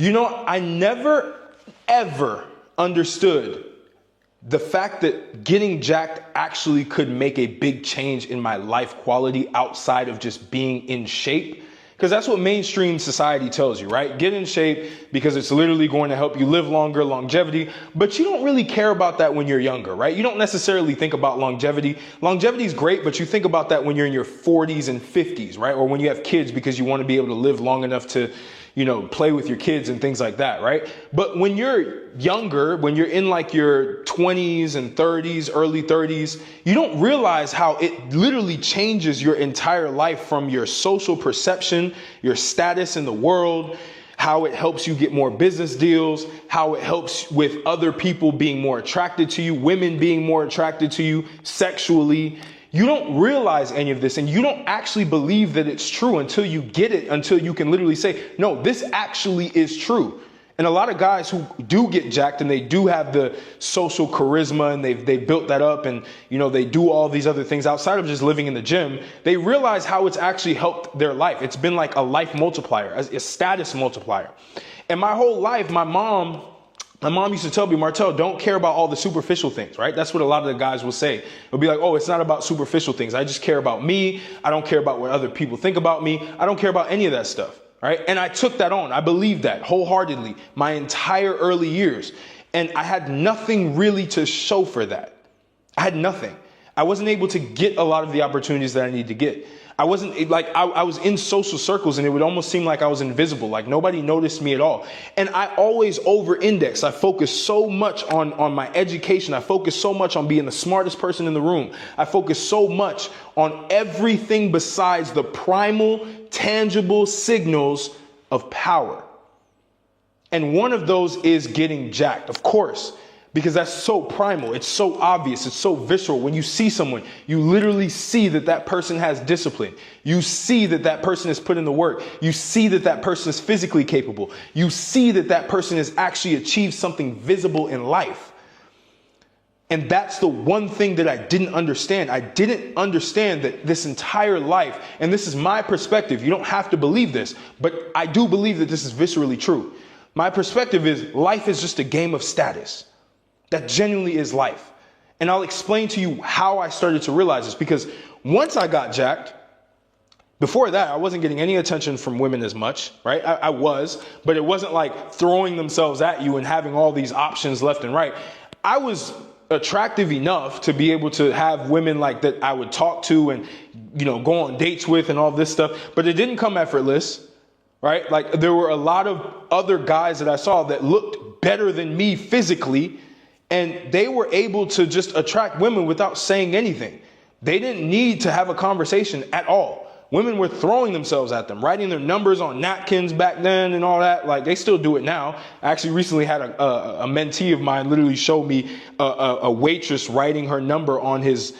You know, I never, ever understood the fact that getting jacked actually could make a big change in my life quality outside of just being in shape. Because that's what mainstream society tells you, right? Get in shape because it's literally going to help you live longer, longevity. But you don't really care about that when you're younger, right? You don't necessarily think about longevity. Longevity is great, but you think about that when you're in your 40s and 50s, right? Or when you have kids because you want to be able to live long enough to, you know, play with your kids and things like that, right? But when you're younger, when you're in like your 20s and 30s, early 30s, you don't realize how it literally changes your entire life, from your social perception, your status in the world, how it helps you get more business deals, how it helps with other people being more attracted to you, women being more attracted to you sexually. You don't realize any of this, and you don't actually believe that it's true until you get it, until you can literally say, no, this actually is true. And a lot of guys who do get jacked and they do have the social charisma and they've built that up, and, you know, they do all these other things outside of just living in the gym, they realize how it's actually helped their life. It's been like a life multiplier, a status multiplier. And my whole life, my mom used to tell me, Martel, don't care about all the superficial things, right? That's what a lot of the guys will say. They'll be like, oh, it's not about superficial things. I just care about me. I don't care about what other people think about me. I don't care about any of that stuff, right? And I took that on. I believed that wholeheartedly my entire early years. And I had nothing really to show for that. I had nothing. I wasn't able to get a lot of the opportunities that I needed to get. I wasn't like, I was in social circles and it would almost seem like I was invisible, like nobody noticed me at all. And I always over-index. I focused so much on my education. I focused so much on being the smartest person in the room. I focused so much on everything besides the primal, tangible signals of power. And one of those is getting jacked, of course. Because that's so primal, it's so obvious, it's so visceral. When you see someone, you literally see that that person has discipline. You see that that person has put in the work. You see that that person is physically capable. You see that that person has actually achieved something visible in life. And that's the one thing that I didn't understand. I didn't understand that this entire life, and this is my perspective, you don't have to believe this, but I do believe that this is viscerally true. My perspective is life is just a game of status. That genuinely is life. And I'll explain to you how I started to realize this, because once I got jacked, before that, I wasn't getting any attention from women as much, right? I was, but it wasn't like throwing themselves at you and having all these options left and right. I was attractive enough to be able to have women like that I would talk to and, you know, go on dates with and all this stuff, but it didn't come effortless, right? Like there were a lot of other guys that I saw that looked better than me physically, and they were able to just attract women without saying anything. They didn't need to have a conversation at all. Women were throwing themselves at them, writing their numbers on napkins back then and all that. Like they still do it now. I actually recently had a mentee of mine literally show me a waitress writing her number on his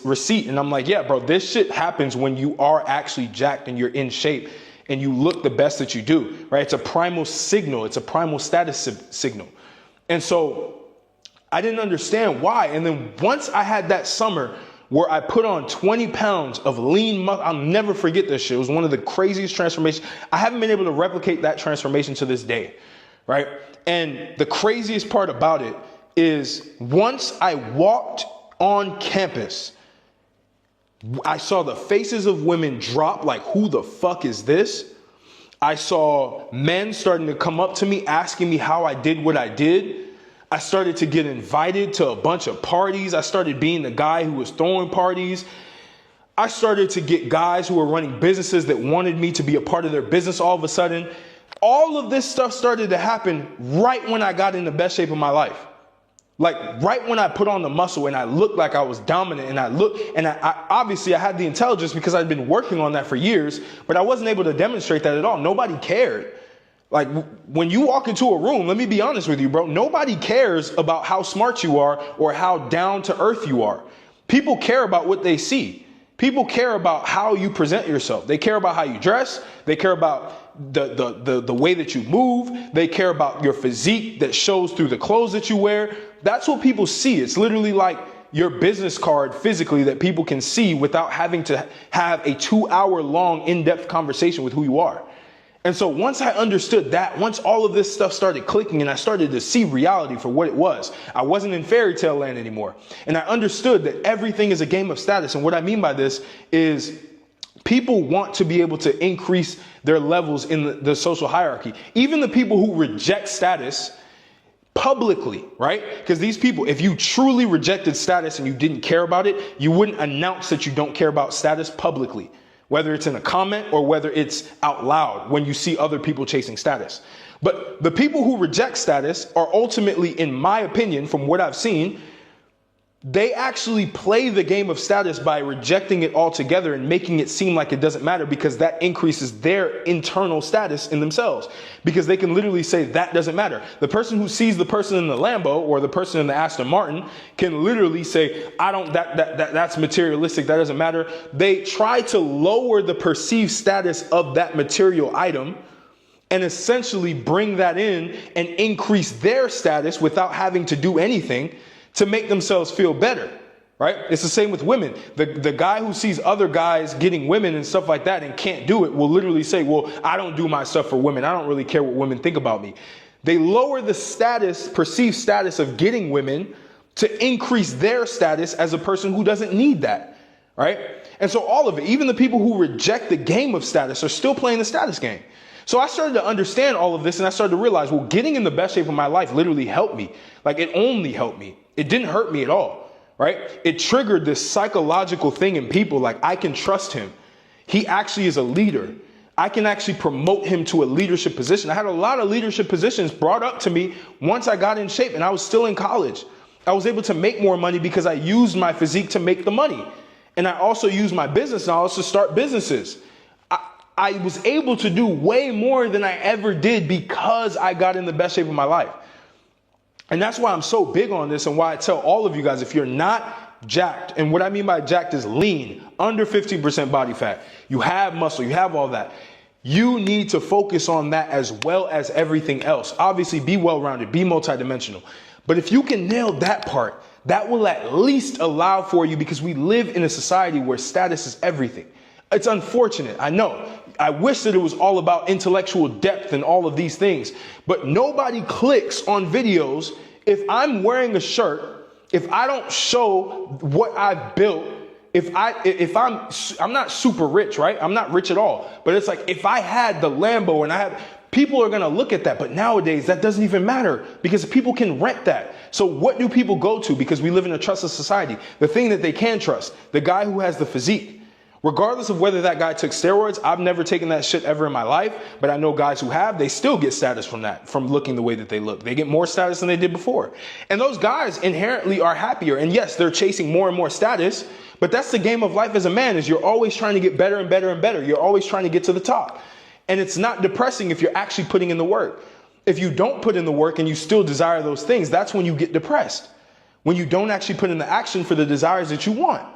receipt. And I'm like, yeah, bro, this shit happens when you are actually jacked and you're in shape and you look the best that you do, right? It's a primal signal. It's a primal status signal. And so I didn't understand why. And then once I had that summer where I put on 20 pounds of lean muscle, I'll never forget this shit. It was one of the craziest transformations. I haven't been able to replicate that transformation to this day, right? And the craziest part about it is once I walked on campus, I saw the faces of women drop like, who the fuck is this? I saw men starting to come up to me, asking me how I did what I did. I started to get invited to a bunch of parties. I started being the guy who was throwing parties. I started to get guys who were running businesses that wanted me to be a part of their business all of a sudden. All of this stuff started to happen right when I got in the best shape of my life. Like right when I put on the muscle and I looked like I was dominant, and I obviously I had the intelligence because I'd been working on that for years, but I wasn't able to demonstrate that at all. Nobody cared. Like when you walk into a room, let me be honest with you, bro, nobody cares about how smart you are or how down to earth you are. People care about what they see. People care about how you present yourself. They care about how you dress. They care about the way that you move. They care about your physique that shows through the clothes that you wear. That's what people see. It's literally like your business card physically that people can see without having to have a 2-hour long in-depth conversation with who you are. And so once I understood that, once all of this stuff started clicking and I started to see reality for what it was, I wasn't in fairy tale land anymore. And I understood that everything is a game of status. And what I mean by this is people want to be able to increase their levels in the social hierarchy. Even the people who reject status publicly, right? Because these people, if you truly rejected status and you didn't care about it, you wouldn't announce that you don't care about status publicly. Whether it's in a comment or whether it's out loud when you see other people chasing status. But the people who reject status are ultimately, in my opinion, from what I've seen, they actually play the game of status by rejecting it altogether and making it seem like it doesn't matter, because that increases their internal status in themselves. Because they can literally say that doesn't matter. The person who sees the person in the Lambo or the person in the Aston Martin can literally say, that's materialistic, that doesn't matter. They try to lower the perceived status of that material item and essentially bring that in and increase their status without having to do anything to make themselves feel better, right? It's the same with women. The guy who sees other guys getting women and stuff like that and can't do it will literally say, well, I don't do my stuff for women. I don't really care what women think about me. They lower the status, perceived status of getting women to increase their status as a person who doesn't need that, right? And so all of it, even the people who reject the game of status are still playing the status game. So I started to understand all of this, and I started to realize, well, getting in the best shape of my life literally helped me. Like, it only helped me. It didn't hurt me at all, right? It triggered this psychological thing in people, like, I can trust him. He actually is a leader. I can actually promote him to a leadership position. I had a lot of leadership positions brought up to me once I got in shape, and I was still in college. I was able to make more money because I used my physique to make the money. And I also used my business knowledge to start businesses. I was able to do way more than I ever did because I got in the best shape of my life. And that's why I'm so big on this, and why I tell all of you guys, if you're not jacked, and what I mean by jacked is lean, under 15% body fat, you have muscle, you have all that, you need to focus on that as well as everything else. Obviously, be well-rounded, be multidimensional. But if you can nail that part, that will at least allow for you, because we live in a society where status is everything. It's unfortunate, I know. I wish that it was all about intellectual depth and all of these things, but nobody clicks on videos if I'm wearing a shirt, if I don't show what I've built, if I'm not super rich, right? I'm not rich at all, but it's like, if I had the Lambo and people are gonna look at that, but nowadays that doesn't even matter because people can rent that. So what do people go to? Because we live in a trustless society. The thing that they can trust, the guy who has the physique. Regardless of whether that guy took steroids, I've never taken that shit ever in my life, but I know guys who have, they still get status from that, from looking the way that they look. They get more status than they did before. And those guys inherently are happier. And yes, they're chasing more and more status, but that's the game of life as a man, is you're always trying to get better and better and better. You're always trying to get to the top. And it's not depressing if you're actually putting in the work. If you don't put in the work and you still desire those things, that's when you get depressed. When you don't actually put in the action for the desires that you want.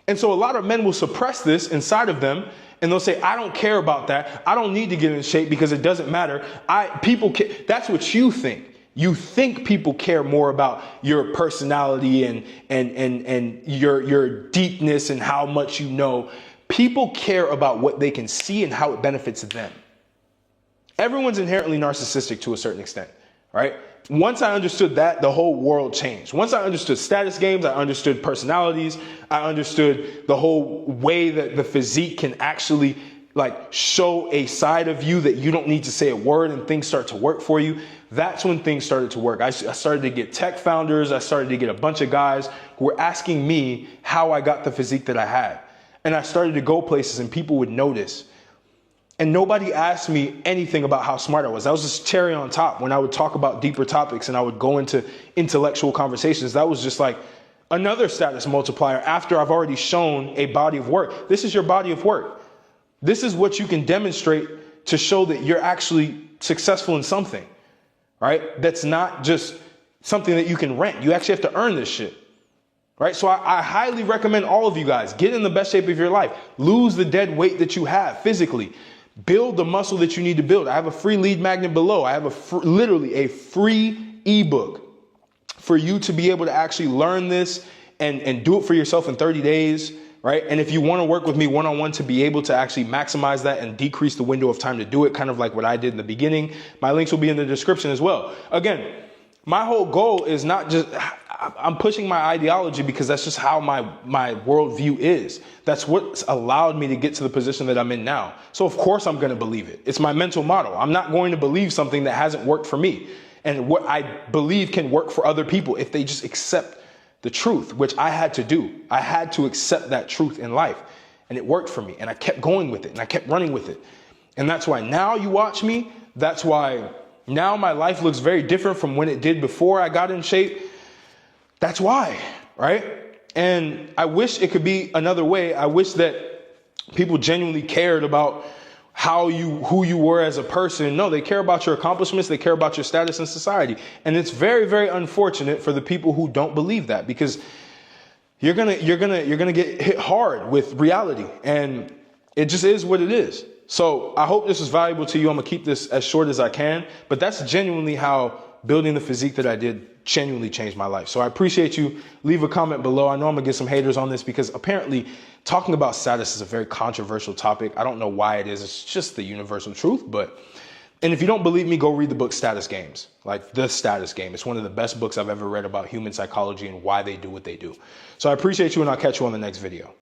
And so a lot of men will suppress this inside of them, and they'll say, I don't care about that. I don't need to get in shape because it doesn't matter. That's what you think. You think people care more about your personality and your deepness and how much you know. People care about what they can see and how it benefits them. Everyone's inherently narcissistic to a certain extent, right? Once I understood that, the whole world changed. Once I understood status games, I understood personalities, I understood the whole way that the physique can actually like show a side of you that you don't need to say a word and things start to work for you. That's when things started to work. I started to get tech founders. I started to get a bunch of guys who were asking me how I got the physique that I had. And I started to go places and people would notice. And nobody asked me anything about how smart I was. That was just cherry on top. When I would talk about deeper topics and I would go into intellectual conversations, that was just like another status multiplier after I've already shown a body of work. This is your body of work. This is what you can demonstrate to show that you're actually successful in something, right? That's not just something that you can rent. You actually have to earn this shit, right? So I highly recommend all of you guys, get in the best shape of your life. Lose the dead weight that you have physically. Build the muscle that you need to build. I have a free lead magnet below. I have literally a free ebook for you to be able to actually learn this and do it for yourself in 30 days, right? And if you want to work with me one-on-one to be able to actually maximize that and decrease the window of time to do it, kind of like what I did in the beginning, my links will be in the description as well. Again, my whole goal is not just, I'm pushing my ideology because that's just how my worldview is. That's what's allowed me to get to the position that I'm in now. So of course I'm going to believe it. It's my mental model. I'm not going to believe something that hasn't worked for me. And what I believe can work for other people if they just accept the truth, which I had to do. I had to accept that truth in life, and it worked for me, and I kept going with it, and I kept running with it. And that's why now you watch me. That's why now my life looks very different from when it did before I got in shape. That's why, right? And I wish it could be another way. I wish that people genuinely cared about who you were as a person. No, they care about your accomplishments. They care about your status in society. And it's very, very unfortunate for the people who don't believe that, because you're gonna get hit hard with reality, and it just is what it is. So I hope this is valuable to you. I'm gonna keep this as short as I can, but that's genuinely how building the physique that I did genuinely changed my life. So I appreciate you. Leave a comment below. I know I'm gonna get some haters on this because apparently talking about status is a very controversial topic. I don't know why it is. It's just the universal truth. And if you don't believe me, go read the book Status Games, like The Status Game. It's one of the best books I've ever read about human psychology and why they do what they do. So I appreciate you, and I'll catch you on the next video.